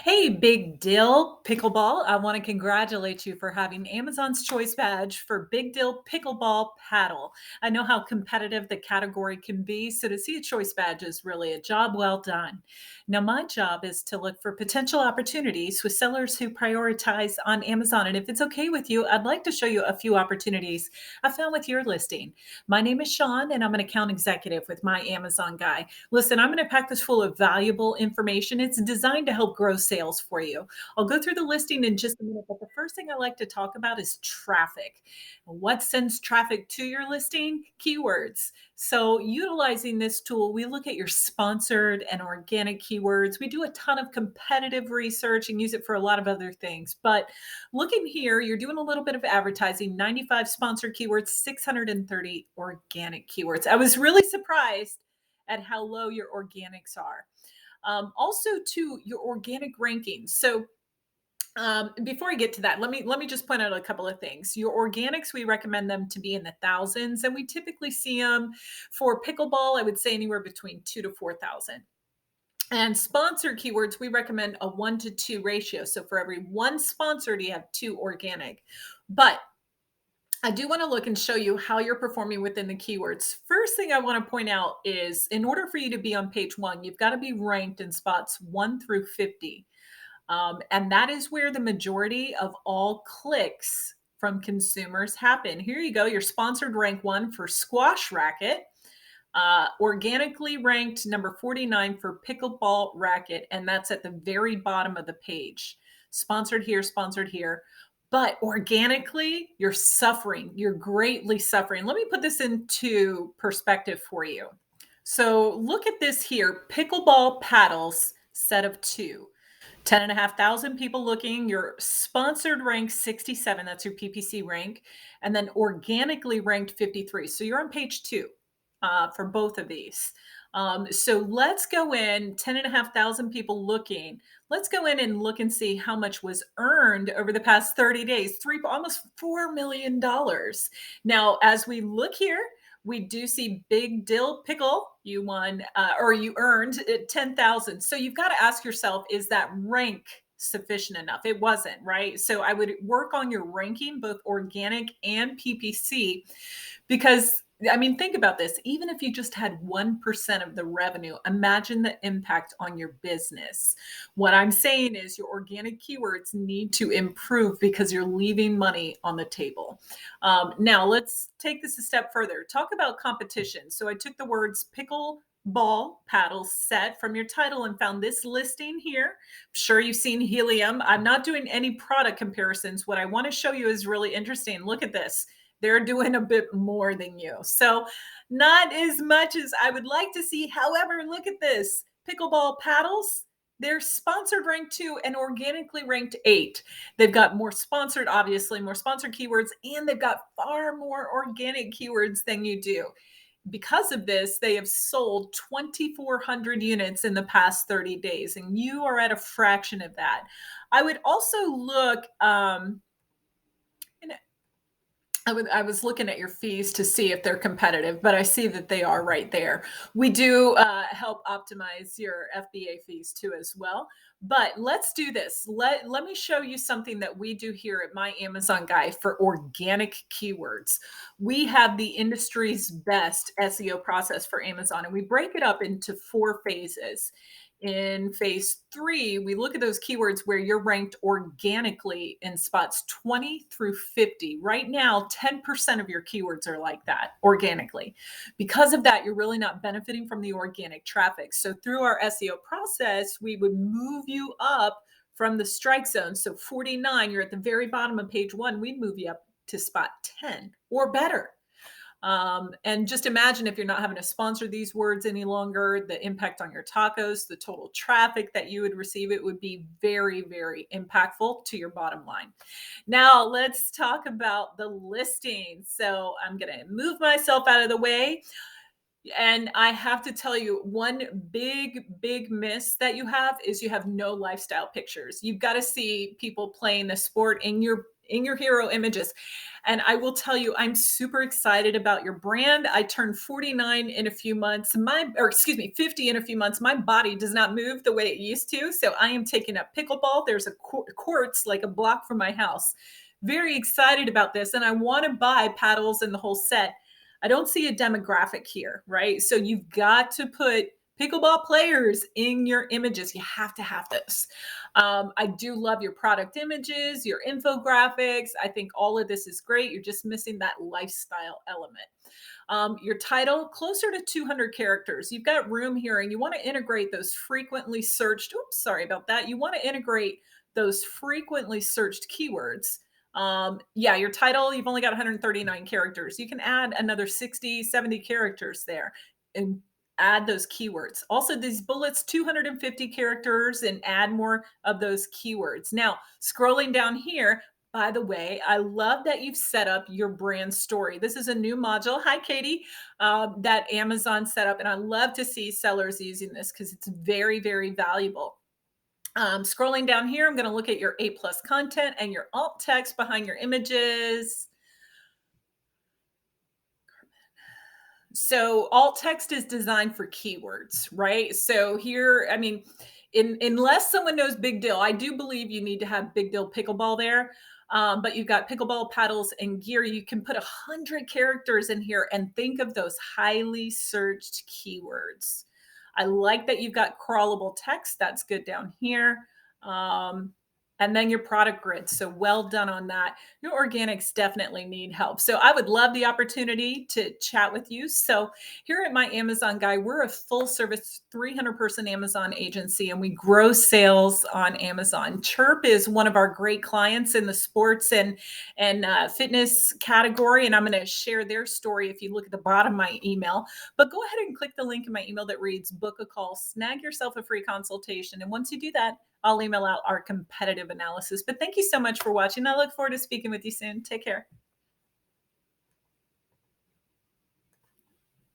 Hey, Big Dill Pickleball. I want to congratulate you for having Amazon's Choice Badge for Big Dill Pickleball Paddle. I know how competitive the category can be, so to see a Choice Badge is really a job well done. Now, my job is to look for potential opportunities with sellers who prioritize on Amazon. And if it's okay with you, I'd like to show you a few opportunities I found with your listing. My name is Sean, and I'm an account executive with my Amazon guy. Listen, I'm going to pack this full of valuable information. It's designed to help grow sales for you. I'll go through the listing in just a minute, but the first thing I like to talk about is traffic. What sends traffic to your listing? Keywords. So, utilizing this tool, we look at your sponsored and organic keywords. We do a ton of competitive research and use it for a lot of other things. But looking here, you're doing a little bit of advertising, 95 sponsored keywords, 630 organic keywords. I was really surprised at how low your organics are. Also, to your organic rankings. So, before I get to that, let me just point out a couple of things. Your organics, we recommend them to be in the thousands, and we typically see them for pickleball. I would say anywhere between 2 to 4,000. And sponsored keywords, we recommend a 1 to 2 ratio. So for every one sponsored, you have two organic. But I do want to look and show you how you're performing within the keywords. First thing I want to point out is in order for you to be on page one, you've got to be ranked in spots 1 through 50. And that is where the majority of all clicks from consumers happen. Here you go, your sponsored rank one for squash racket, organically ranked number 49 for pickleball racket, and that's at the very bottom of the page. Sponsored here, sponsored here. But organically, you're suffering. You're greatly suffering. Let me put this into perspective for you. So look at this here, pickleball paddles, set of two. 10,500 people looking, your sponsored rank 67, that's your PPC rank, and then organically ranked 53. So you're on page two for both of these. So let's go in, 10,500 people looking. Let's go in and look and see how much was earned over the past 30 days, almost $4 million. Now, as we look here, we do see Big Dill Pickle. You won or you earned 10,000. So you've got to ask yourself, is that rank sufficient enough? It wasn't, right? So I would work on your ranking, both organic and PPC, because I mean, think about this. Even if you just had 1% of the revenue, imagine the impact on your business. What I'm saying is your organic keywords need to improve because you're leaving money on the table. Now, let's take this a step further. Talk about competition. So I took the words pickleball paddle set from your title and found this listing here. I'm sure you've seen Helium. I'm not doing any product comparisons. What I want to show you is really interesting. Look at this. They're doing a bit more than you. So, not as much as I would like to see. However, look at this pickleball paddles. They're sponsored ranked 2 and organically ranked 8. They've got more sponsored, obviously, more sponsored keywords, and they've got far more organic keywords than you do. Because of this, they have sold 2,400 units in the past 30 days, and you are at a fraction of that. I would also look, I was looking at your fees to see if they're competitive, but I see that they are right there. We do help optimize your FBA fees too as well. But let's do this. Let me show you something that we do here at my Amazon guy for organic keywords. We have the industry's best SEO process for Amazon, and we break it up into 4 phases. In phase 3, we look at those keywords where you're ranked organically in spots 20 through 50. Right now, 10% of your keywords are like that organically. Because of that, you're really not benefiting from the organic traffic. So through our SEO process, we would move you up from the strike zone. So 49, you're at the very bottom of page 1, we'd move you up to spot 10 or better. And just imagine if you're not having to sponsor these words any longer, the impact on your tacos, the total traffic that you would receive, it would be very, very impactful to your bottom line. Now, let's talk about the listing. So I'm going to move myself out of the way. And I have to tell you, one big miss that you have is you have no lifestyle pictures. You've got to see people playing the sport in your hero images. And I will tell you, I'm super excited about your brand. I turned 49 in a few months. Or excuse me, 50 in a few months. My body does not move the way it used to. So I am taking up pickleball. There's a courts like a block from my house. Very excited about this. And I want to buy paddles and the whole set. I don't see a demographic here, right? So you've got to put pickleball players in your images. You have to have those. I do love your product images, your infographics. I think all of this is great. You're just missing that lifestyle element. Your title, closer to 200 characters. You've got room here, and you want to integrate those frequently searched. Oops, sorry about that. You want to integrate those frequently searched keywords. Yeah, your title, you've only got 139 characters. You can add another 60, 70 characters there and add those keywords. Also, these bullets, 250 characters, and add more of those keywords. Now, scrolling down here, by the way, I love that you've set up your brand story. This is a new module. Hi, Katie, that Amazon set up. And I love to see sellers using this because it's very, very valuable. Scrolling down here, I'm going to look at your A+ content and your alt text behind your images. So alt text is designed for keywords, right? So here, I mean, unless someone knows Big Dill, I do believe you need to have Big Dill pickleball there. But you've got pickleball paddles and gear. You can put 100 characters in here and think of those highly searched keywords. I like that you've got crawlable text. That's good down here. And then your product grid. So well done on that. Your organics definitely need help. So I would love the opportunity to chat with you. So here at My Amazon Guy, we're a full service 300-person Amazon agency, and we grow sales on Amazon. Chirp is one of our great clients in the sports and fitness category, and I'm going to share their story if you look at the bottom of my email. But go ahead and click the link in my email that reads book a call, snag yourself a free consultation. And once you do that, I'll email out our competitive analysis. But thank you so much for watching. I look forward to speaking with you soon. Take care.